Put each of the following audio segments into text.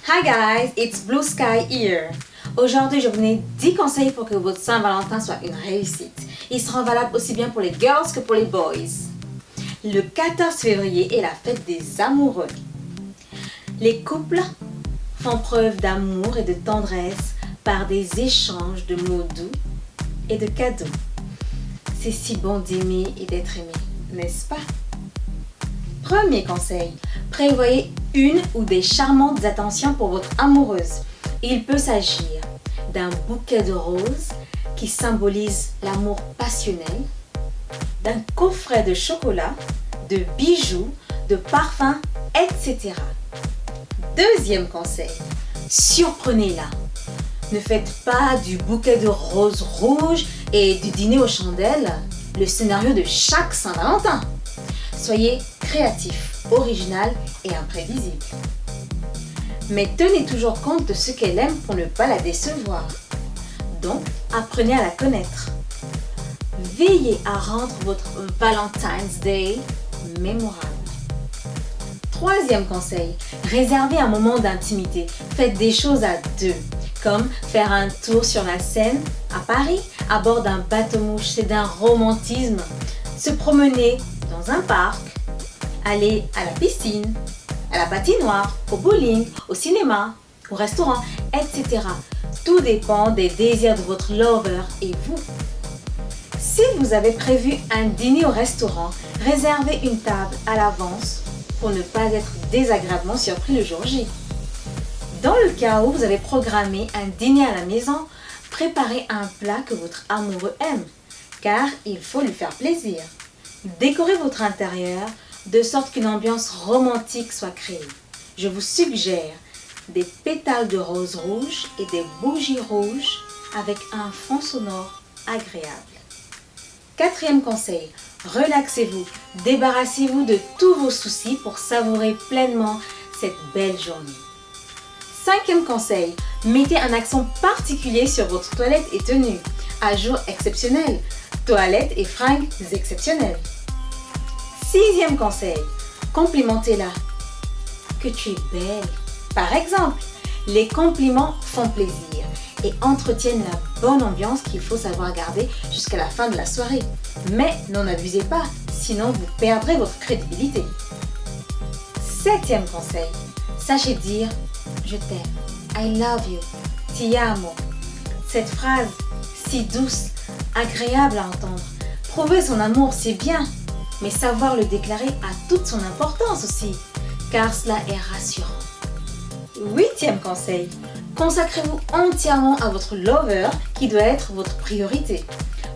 Hi guys, it's Blue Sky here. Aujourd'hui, je vous donne 10 conseils pour que votre Saint-Valentin soit une réussite. Ils seront valables aussi bien pour les girls que pour les boys. Le 14 février est la fête des amoureux. Les couples font preuve d'amour et de tendresse par des échanges de mots doux et de cadeaux. C'est si bon d'aimer et d'être aimé, n'est-ce pas? Premier conseil, prévoyez une ou des charmantes attentions pour votre amoureuse. Il peut s'agir d'un bouquet de roses qui symbolise l'amour passionnel, d'un coffret de chocolat, de bijoux, de parfums, etc. Deuxième conseil, surprenez-la. Ne faites pas du bouquet de roses rouges et du dîner aux chandelles le scénario de chaque Saint-Valentin. Soyez créatif, original et imprévisible. Mais tenez toujours compte de ce qu'elle aime pour ne pas la décevoir. Donc, apprenez à la connaître. Veillez à rendre votre Valentine's Day mémorable. Troisième conseil, réservez un moment d'intimité. Faites des choses à deux, comme faire un tour sur la Seine à Paris à bord d'un bateau-mouche. C'est d'un romantisme. Se promener dans un parc, aller à la piscine, à la patinoire, au bowling, au cinéma, au restaurant, etc. Tout dépend des désirs de votre lover et vous. Si vous avez prévu un dîner au restaurant, réservez une table à l'avance pour ne pas être désagréablement surpris le jour J. Dans le cas où vous avez programmé un dîner à la maison, préparez un plat que votre amoureux aime, car il faut lui faire plaisir. Décorez votre intérieur de sorte qu'une ambiance romantique soit créée. Je vous suggère des pétales de rose rouge et des bougies rouges avec un fond sonore agréable. Quatrième conseil, relaxez-vous, débarrassez-vous de tous vos soucis pour savourer pleinement cette belle journée. Cinquième conseil, mettez un accent particulier sur votre toilette et tenue. Ajout exceptionnel, toilette et fringues exceptionnelles. Sixième conseil, complimentez-la. Que tu es belle. Par exemple, les compliments font plaisir et entretiennent la bonne ambiance qu'il faut savoir garder jusqu'à la fin de la soirée. Mais n'en abusez pas, sinon vous perdrez votre crédibilité. Septième conseil, sachez dire « Je t'aime »,« I love you »,« Ti amo ». Cette phrase, si douce, agréable à entendre, prouver son amour, c'est bien, mais savoir le déclarer a toute son importance aussi, car cela est rassurant. Huitième conseil, consacrez-vous entièrement à votre lover qui doit être votre priorité.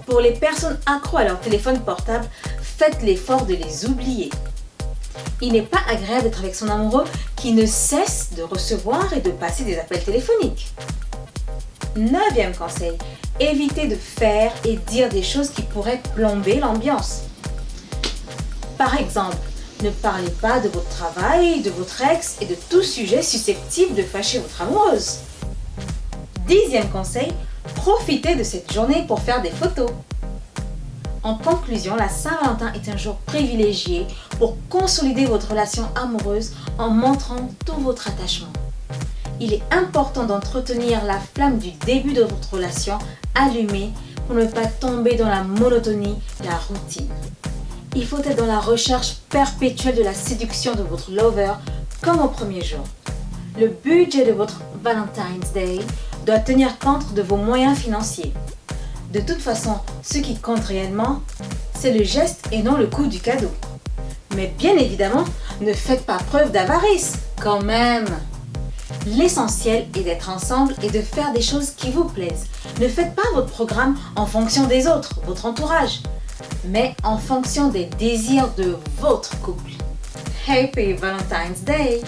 Pour les personnes accros à leur téléphone portable, faites l'effort de les oublier. Il n'est pas agréable d'être avec son amoureux qui ne cesse de recevoir et de passer des appels téléphoniques. Neuvième conseil, évitez de faire et dire des choses qui pourraient plomber l'ambiance. Par exemple, ne parlez pas de votre travail, de votre ex et de tout sujet susceptible de fâcher votre amoureuse. Dixième conseil, profitez de cette journée pour faire des photos. En conclusion, la Saint-Valentin est un jour privilégié pour consolider votre relation amoureuse en montrant tout votre attachement. Il est important d'entretenir la flamme du début de votre relation allumée pour ne pas tomber dans la monotonie, la routine. Il faut être dans la recherche perpétuelle de la séduction de votre lover comme au premier jour. Le budget de votre Valentine's Day doit tenir compte de vos moyens financiers. De toute façon, ce qui compte réellement, c'est le geste et non le coût du cadeau. Mais bien évidemment, ne faites pas preuve d'avarice, quand même. L'essentiel est d'être ensemble et de faire des choses qui vous plaisent. Ne faites pas votre programme en fonction des autres, votre entourage, mais en fonction des désirs de votre couple. Happy Valentine's Day!